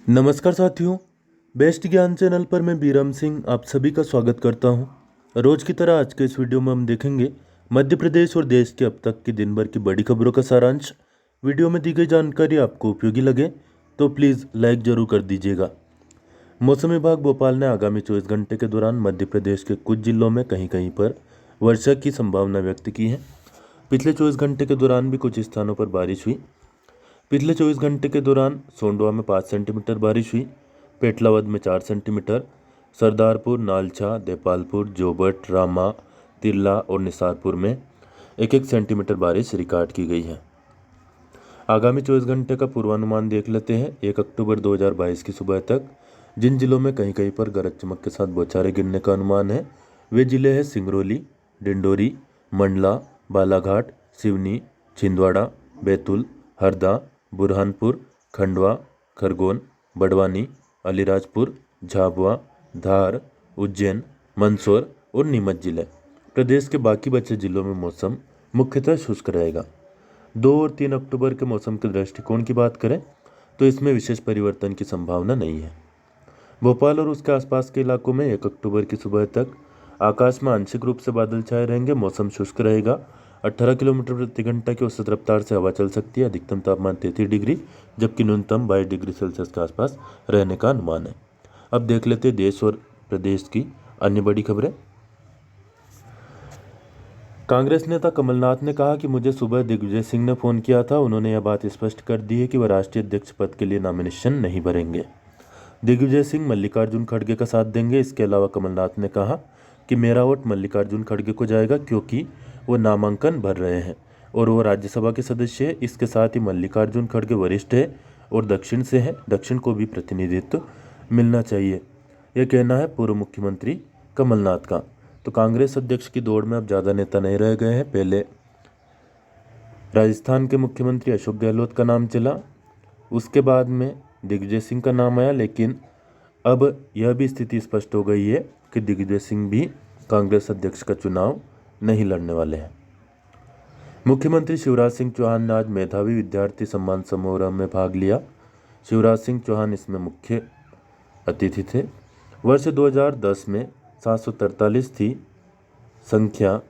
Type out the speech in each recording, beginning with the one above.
नमस्कार साथियों, बेस्ट ज्ञान चैनल पर मैं बीरम सिंह आप सभी का स्वागत करता हूं। रोज की तरह आज के इस वीडियो में हम देखेंगे मध्य प्रदेश और देश के अब तक की दिन भर की बड़ी खबरों का सारांश। वीडियो में दी गई जानकारी आपको उपयोगी लगे तो प्लीज़ लाइक जरूर कर दीजिएगा। मौसम विभाग भोपाल ने आगामी 24 घंटे के दौरान मध्य प्रदेश के कुछ जिलों में कहीं कहीं पर वर्षा की संभावना व्यक्त की है। पिछले 24 घंटे के दौरान भी कुछ स्थानों पर बारिश हुई। पिछले 24 घंटे के दौरान सोंडवा में 5 सेंटीमीटर बारिश हुई, पेटलावद में 4 सेंटीमीटर, सरदारपुर, नालछा, देपालपुर, जोबट, रामा, तिरला और निसारपुर में 1-1 सेंटीमीटर बारिश रिकॉर्ड की गई है। आगामी 24 घंटे का पूर्वानुमान देख लेते हैं। 1 अक्टूबर 2022 की सुबह तक जिन जिलों में कहीं कहीं पर गरज चमक के साथ बौछारें गिरने का अनुमान है वे जिले हैं सिंगरौली, डिंडोरी, मंडला, बालाघाट, सिवनी, छिंदवाड़ा, बैतूल, हरदा, बुरहानपुर, खंडवा, खरगोन, बड़वानी, अलीराजपुर, झाबुआ, धार, उज्जैन, मंदसौर और नीमच जिले। प्रदेश के बाकी बचे जिलों में मौसम मुख्यतः शुष्क रहेगा। 2 और 3 अक्टूबर के मौसम के दृष्टिकोण की बात करें तो इसमें विशेष परिवर्तन की संभावना नहीं है। भोपाल और उसके आसपास के इलाकों में 1 अक्टूबर की सुबह तक आकाश में आंशिक रूप से बादल छाए रहेंगे, मौसम शुष्क रहेगा। 18 किलोमीटर प्रति घंटा की औसत रफ्तार से हवा चल सकती है। अधिकतम तापमान 33 डिग्री जबकि न्यूनतम 22 डिग्री सेल्सियस के आसपास रहने का अनुमान है। अब देख लेते हैं देश और प्रदेश की अन्य बड़ी खबरें। कांग्रेस नेता कमलनाथ ने कहा कि मुझे सुबह दिग्विजय सिंह ने फोन किया था। उन्होंने यह बात स्पष्ट कर दी है कि वह राष्ट्रीय अध्यक्ष पद के लिए नॉमिनेशन नहीं भरेंगे। दिग्विजय सिंह मल्लिकार्जुन खड़गे का साथ देंगे। इसके अलावा कमलनाथ ने कहा कि मेरा वोट मल्लिकार्जुन खड़गे को जाएगा क्योंकि वो नामांकन भर रहे हैं और वो राज्यसभा के सदस्य है। इसके साथ ही मल्लिकार्जुन खड़गे वरिष्ठ है और दक्षिण से है, दक्षिण को भी प्रतिनिधित्व मिलना चाहिए, यह कहना है पूर्व मुख्यमंत्री कमलनाथ का। तो कांग्रेस अध्यक्ष की दौड़ में अब ज़्यादा नेता नहीं रह गए हैं। पहले राजस्थान के मुख्यमंत्री अशोक गहलोत का नाम चला, उसके बाद में दिग्विजय सिंह का नाम आया, लेकिन अब यह भी स्थिति स्पष्ट हो गई है कि दिग्विजय सिंह भी कांग्रेस अध्यक्ष का चुनाव नहीं लड़ने वाले हैं। मुख्यमंत्री शिवराज सिंह चौहान ने आज मेधावी विद्यार्थी सम्मान समारोह में भाग लिया। शिवराज सिंह चौहान इसमें मुख्य अतिथि थे। वर्ष 2010 में 743 थी संख्या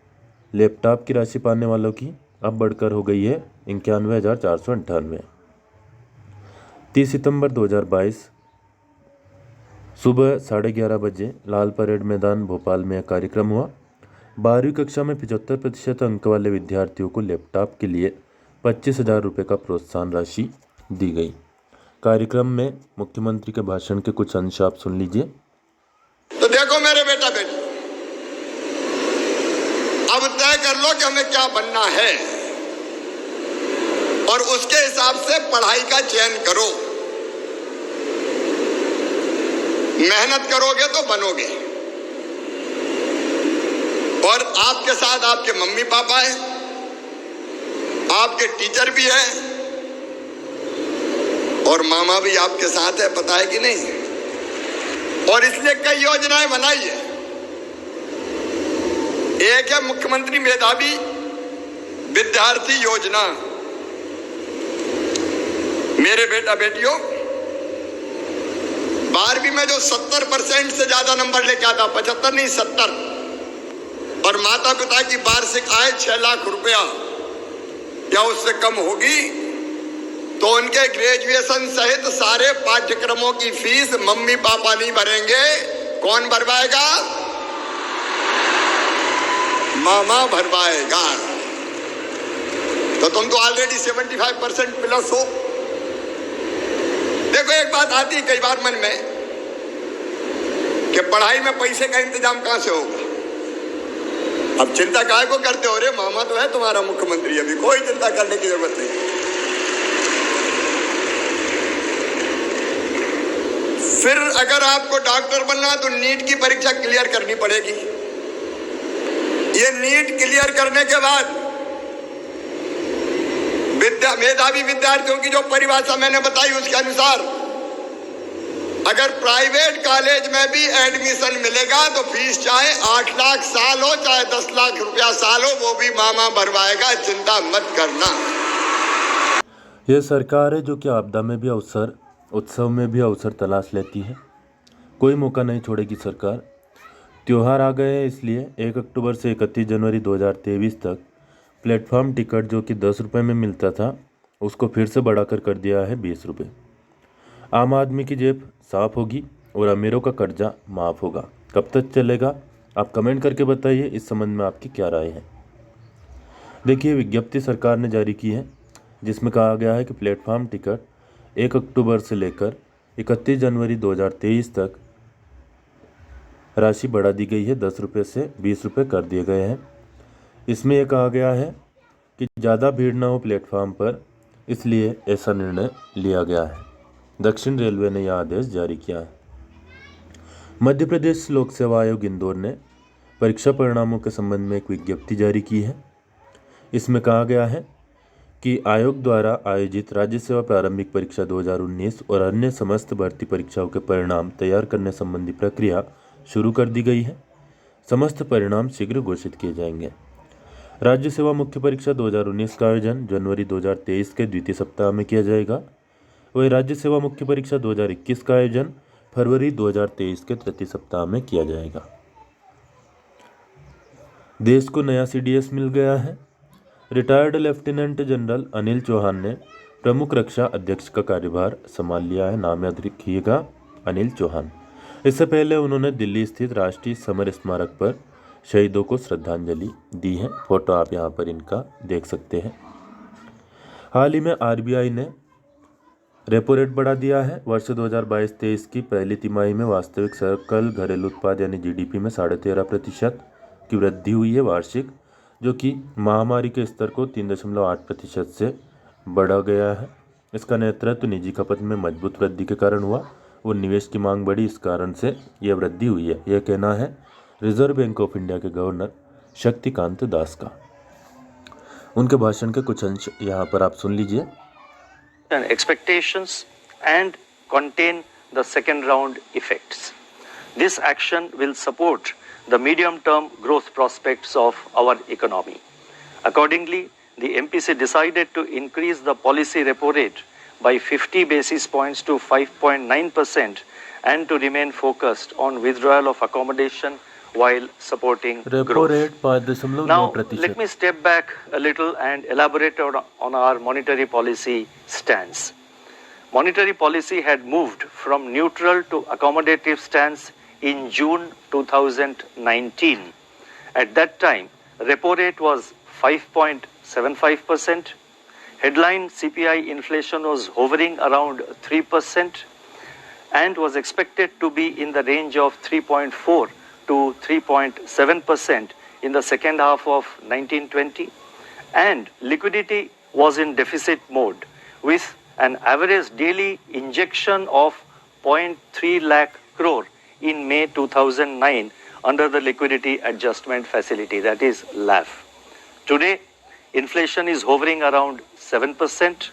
लैपटॉप की राशि पाने वालों की, अब बढ़कर हो गई है 91,498। 30 सितंबर 2022 सुबह 11:30 बजे लाल परेड मैदान भोपाल में कार्यक्रम हुआ। 12वीं कक्षा में 75% अंक वाले विद्यार्थियों को लैपटॉप के लिए 25,000 रुपये का प्रोत्साहन राशि दी गई। कार्यक्रम में मुख्यमंत्री के भाषण के कुछ अंश आप सुन लीजिए। तो देखो मेरे बेटा बेटी, अब तय कर लो कि हमें क्या बनना है और उसके हिसाब से पढ़ाई का चयन करो। मेहनत करोगे तो बनोगे और आपके साथ आपके मम्मी पापा हैं, आपके टीचर भी हैं और मामा भी आपके साथ है, पता है कि नहीं। और इसलिए कई योजनाएं बनाई है। एक है मुख्यमंत्री मेधावी विद्यार्थी योजना। मेरे बेटा बेटियों, 12वीं में जो 70% से ज्यादा नंबर लेके आता, 75 नहीं 70, और माता पिता की वार्षिक आय 6 लाख रुपया या उससे कम होगी तो उनके ग्रेजुएशन सहित सारे पाठ्यक्रमों की फीस मम्मी पापा नहीं भरेंगे। कौन भरवाएगा? मामा भरवाएगा। तो तुम तो ऑलरेडी 75% प्लस हो। देखो एक बात आती है कई बार मन में कि पढ़ाई में पैसे का इंतजाम कहां से होगा। अब चिंता काहे को करते हो रे, मामा तो है तुम्हारा मुख्यमंत्री, अभी कोई चिंता करने की जरूरत नहीं। फिर अगर आपको डॉक्टर बनना है तो नीट की परीक्षा क्लियर करनी पड़ेगी। ये नीट क्लियर करने के बाद मेधावी विद्यार्थियों की जो परिभाषा मैंने बताई उसके अनुसार अगर प्राइवेट कॉलेज में भी एडमिशन मिलेगा तो फीस चाहे 8 लाख साल हो चाहे 10 लाख रुपया साल हो, वो भी मामा भरवाएगा, चिंता मत करना। यह सरकार है जो कि आपदा में भी अवसर उत्सव में भी अवसर तलाश लेती है। कोई मौका नहीं छोड़ेगी सरकार। त्यौहार आ गए हैं, इसलिए 1 अक्टूबर से 31 जनवरी 2023 तक प्लेटफॉर्म टिकट जो कि 10 रुपये में मिलता था उसको फिर से बढ़ाकर कर दिया है 20 रुपये। आम आदमी की जेब साफ होगी और अमीरों का कर्जा माफ़ होगा। कब तक चलेगा, आप कमेंट करके बताइए। इस संबंध में आपकी क्या राय है। देखिए, विज्ञप्ति सरकार ने जारी की है जिसमें कहा गया है कि प्लेटफॉर्म टिकट 1 अक्टूबर से लेकर 31 जनवरी 2023 तक राशि बढ़ा दी गई है। 10 रुपये से 20 रुपये कर दिए गए हैं। इसमें यह कहा गया है कि ज़्यादा भीड़ न हो प्लेटफॉर्म पर, इसलिए ऐसा निर्णय लिया गया है। दक्षिण रेलवे ने यह आदेश जारी किया है। मध्य प्रदेश लोक सेवा आयोग इंदौर ने परीक्षा परिणामों के संबंध में एक विज्ञप्ति जारी की है। इसमें कहा गया है कि आयोग द्वारा आयोजित राज्य सेवा प्रारंभिक परीक्षा 2019 और अन्य समस्त भर्ती परीक्षाओं के परिणाम तैयार करने संबंधी प्रक्रिया शुरू कर दी गई है। समस्त परिणाम शीघ्र घोषित किए जाएंगे। राज्य सेवा मुख्य परीक्षा 2019 का आयोजन जनवरी 2023 के द्वितीय सप्ताह में किया जाएगा। वही राज्य सेवा मुख्य परीक्षा 2021 का आयोजन फरवरी 2023 के तृतीय सप्ताह में किया जाएगा। देश को नया CDS मिल गया है। Retired lieutenant general Anil Chauhan ने प्रमुख रक्षा अध्यक्ष का कार्यभार संभाल लिया है। नाम याद रखिएगा, अनिल चौहान। इससे पहले उन्होंने दिल्ली स्थित राष्ट्रीय समर स्मारक पर शहीदों को श्रद्धांजलि दी है। फोटो आप यहाँ पर इनका देख सकते हैं। हाल ही में RBI ने रेपो रेट बढ़ा दिया है। वर्ष 2022-23 की पहली तिमाही में वास्तविक सकल घरेलू उत्पाद यानी GDP में 13.5% की वृद्धि हुई है वार्षिक, जो कि महामारी के स्तर को 3.8% से बढ़ा गया है। इसका नेतृत्व निजी खपत में मजबूत वृद्धि के कारण हुआ और निवेश की मांग बढ़ी, इस कारण से यह वृद्धि हुई है। यह कहना है रिजर्व बैंक ऑफ इंडिया के गवर्नर शक्तिकांत दास का। उनके भाषण के कुछ अंश यहाँ पर आप सुन लीजिए। Expectations and contain the second round effects. This action will support the medium-term growth prospects of our economy. Accordingly, the MPC decided to increase the policy repo rate by 50 basis points to 5.9% and to remain focused on withdrawal of accommodation while supporting growth. Now, let me step back a little and elaborate on our monetary policy stance. Monetary policy had moved from neutral to accommodative stance in June 2019. At that time, repo rate was 5.75%. Headline CPI inflation was hovering around 3% and was expected to be in the range of 3.4 to 3.7% in the second half of 1920, and liquidity was in deficit mode with an average daily injection of 0.3 lakh crore in May 2009 under the Liquidity Adjustment Facility, that is LAF. Today, inflation is hovering around 7%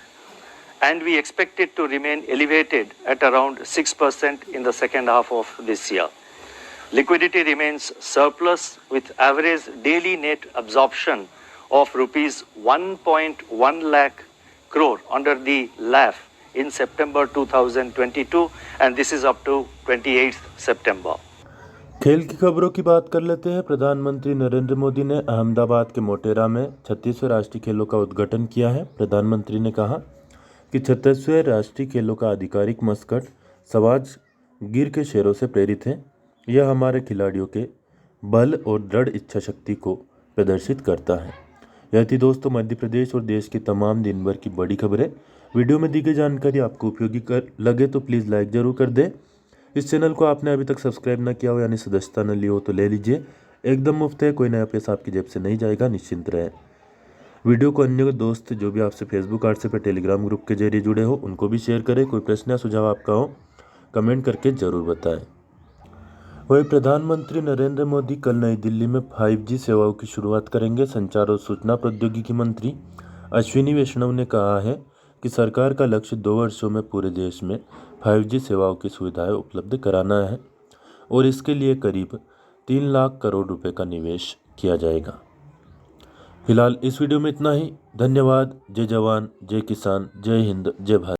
and we expect it to remain elevated at around 6% in the second half of this year. Liquidity remains surplus with average daily net absorption of rupees 1.1 lakh crore under the LAF in September 2022 and this is up to 28th September. खेल की खबरों की बात कर लेते हैं। प्रधानमंत्री नरेंद्र मोदी ने अहमदाबाद के मोटेरा में 36वें राष्ट्रीय खेलों का उद्घाटन किया है। प्रधानमंत्री ने कहा कि 36वें राष्ट्रीय खेलों का आधिकारिक मस्कट समाज गिर के शेरों से प्रेरित है। यह हमारे खिलाड़ियों के बल और दृढ़ इच्छा शक्ति को प्रदर्शित करता है। यह थी दोस्तों मध्य प्रदेश और देश की तमाम दिन भर की बड़ी खबरें। वीडियो में दी गई जानकारी आपको उपयोगी लगे तो प्लीज़ लाइक ज़रूर कर दें। इस चैनल को आपने अभी तक सब्सक्राइब ना किया हो यानी सदस्यता न ली हो तो ले लीजिए, एकदम मुफ्त है, कोई नया पैसा आपकी जेब से नहीं जाएगा, निश्चिंत रहें। वीडियो को अन्य दोस्त जो भी आपसे फेसबुक व्हाट्सएप या टेलीग्राम ग्रुप के जरिए जुड़े हो उनको भी शेयर करें। कोई प्रश्न या सुझाव आपका हो कमेंट करके ज़रूर बताएं। वही प्रधानमंत्री नरेंद्र मोदी कल नई दिल्ली में 5G सेवाओं की शुरुआत करेंगे। संचार और सूचना प्रौद्योगिकी मंत्री अश्विनी वैष्णव ने कहा है कि सरकार का लक्ष्य 2 वर्षों में पूरे देश में 5G सेवाओं की सुविधाएं उपलब्ध कराना है और इसके लिए करीब 3 लाख करोड़ रुपए का निवेश किया जाएगा। फिलहाल इस वीडियो में इतना ही। धन्यवाद। जय जवान, जय किसान, जय हिंद, जय भारत।